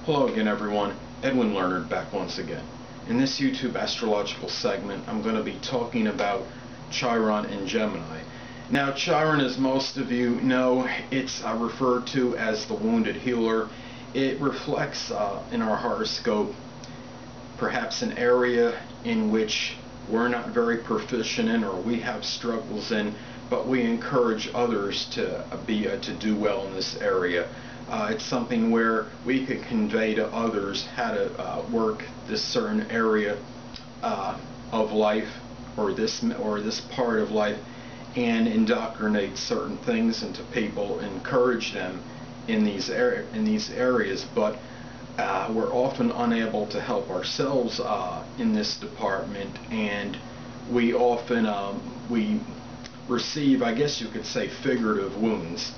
Hello again everyone, Edwin Learnard back once again. In this YouTube astrological segment I'm going to be talking about Chiron in Gemini. Now Chiron, as most of you know, it's referred to as the wounded healer. It reflects in our horoscope perhaps an area in which we're not very proficient in or we have struggles in, but we encourage others to do well in this area. It's something where we could convey to others how to work this certain area of life or this part of life, and indoctrinate certain things into people, encourage them in these areas. But we're often unable to help ourselves in this department, and we often we receive, I guess you could say, figurative wounds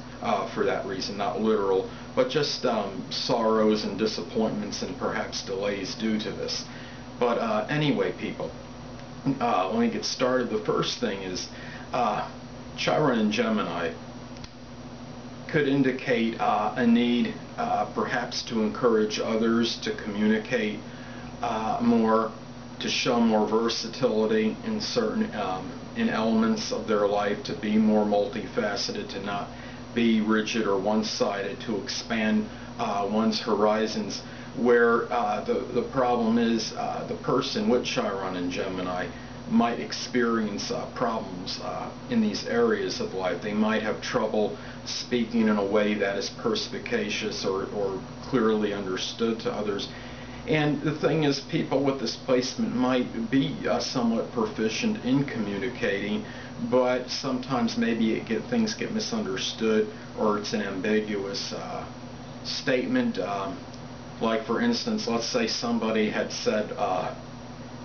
for that reason, not literal, but just sorrows and disappointments and perhaps delays due to this. But anyway, people, let me get started. The first thing is Chiron in Gemini could indicate a need perhaps to encourage others to communicate more, to show more versatility in certain in elements of their life, to be more multifaceted, to not be rigid or one-sided, to expand one's horizons. Where the problem is, the person with Chiron in Gemini might experience problems in these areas of life. They might have trouble speaking in a way that is perspicacious or clearly understood to others. And the thing is, people with this placement might be somewhat proficient in communicating, but sometimes maybe things get misunderstood, or it's an ambiguous statement. Like for instance, let's say somebody had said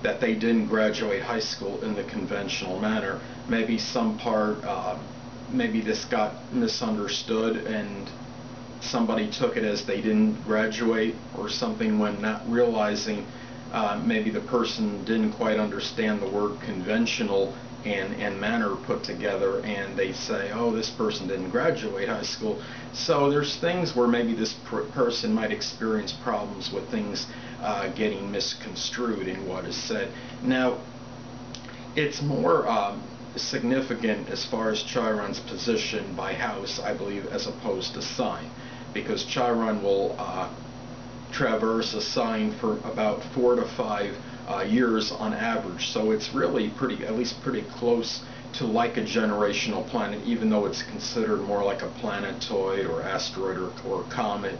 that they didn't graduate high school in the conventional manner. Maybe some part, maybe this got misunderstood and somebody took it as they didn't graduate or something, when not realizing maybe the person didn't quite understand the word conventional and manner put together, and they say, oh, this person didn't graduate high school. So there's things where maybe this person might experience problems with things getting misconstrued in what is said. Now, it's more significant as far as Chiron's position by house, I believe, as opposed to sign, because Chiron will traverse a sign for about 4 to 5 years on average. So it's really at least pretty close to like a generational planet, even though it's considered more like a planetoid or asteroid or comet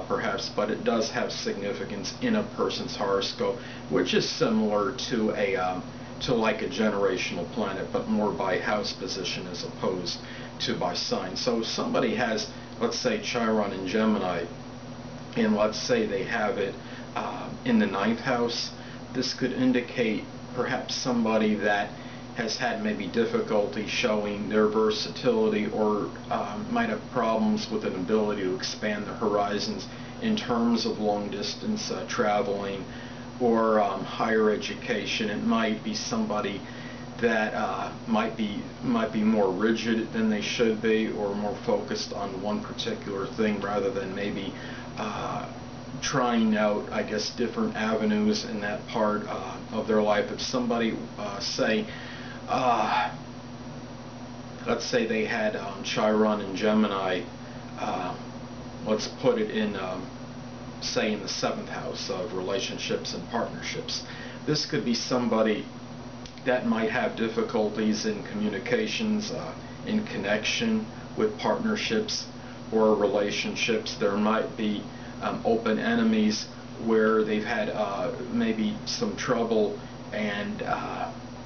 perhaps, but it does have significance in a person's horoscope, which is similar to like a generational planet, but more by house position as opposed to by sign. So if somebody has, let's say, Chiron in Gemini, and let's say they have it in the 9th house, this could indicate perhaps somebody that has had maybe difficulty showing their versatility, or might have problems with an ability to expand their horizons in terms of long distance traveling or higher education. It might be somebody that might be more rigid than they should be, or more focused on one particular thing rather than maybe trying out, I guess, different avenues in that part of their life. If somebody say, let's say they had Chiron in Gemini, let's put it in say in the 7th house of relationships and partnerships. This could be somebody that might have difficulties in communications, in connection with partnerships or relationships. There might be open enemies where they've had maybe some trouble, and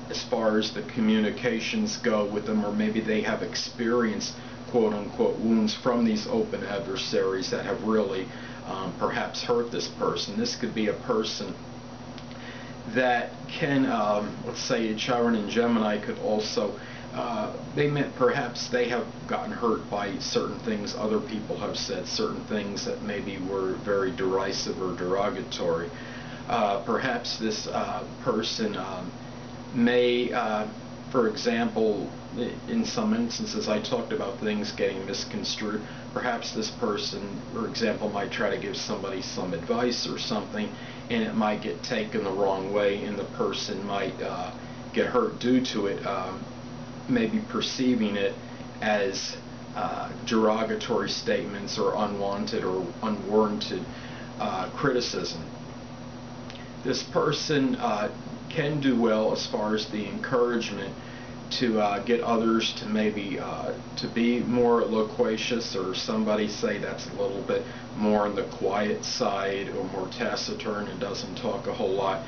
as far as the communications go with them, or maybe they have experienced quote-unquote wounds from these open adversaries that have really perhaps hurt this person. This could be a person that can, let's say Chiron in Gemini could also, perhaps they have gotten hurt by certain things other people have said, certain things that maybe were very derisive or derogatory. Perhaps this person may For example, in some instances I talked about things getting misconstrued. Perhaps this person, for example, might try to give somebody some advice or something, and it might get taken the wrong way, and the person might get hurt due to it, maybe perceiving it as derogatory statements or unwanted or unwarranted criticism. This person can do well as far as the encouragement to get others to maybe to be more loquacious, or somebody say that's a little bit more on the quiet side or more taciturn and doesn't talk a whole lot.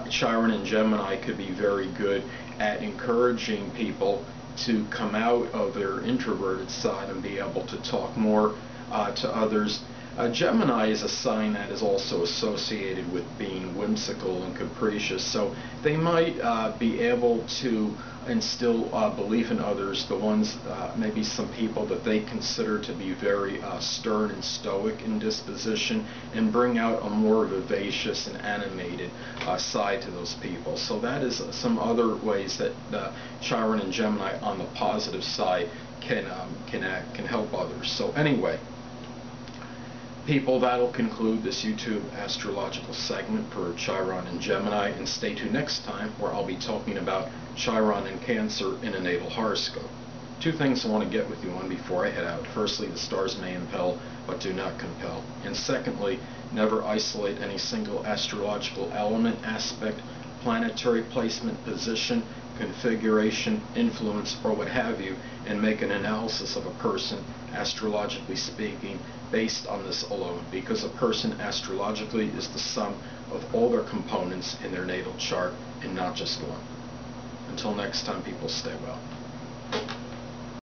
Chiron in Gemini could be very good at encouraging people to come out of their introverted side and be able to talk more to others. Gemini is a sign that is also associated with being whimsical and capricious, so they might be able to instill belief in others, the ones, maybe some people that they consider to be very stern and stoic in disposition, and bring out a more vivacious and animated side to those people. So that is some other ways that Chiron and Gemini on the positive side can help others. So anyway, people, that'll conclude this YouTube astrological segment for Chiron and Gemini, and stay tuned next time where I'll be talking about Chiron and Cancer in a natal horoscope. Two things I want to get with you on before I head out. Firstly, the stars may impel, but do not compel. And secondly, never isolate any single astrological element, aspect, planetary placement, position, configuration, influence, or what have you, and make an analysis of a person, astrologically speaking, based on this alone, because a person astrologically is the sum of all their components in their natal chart and not just one. Until next time, people, stay well.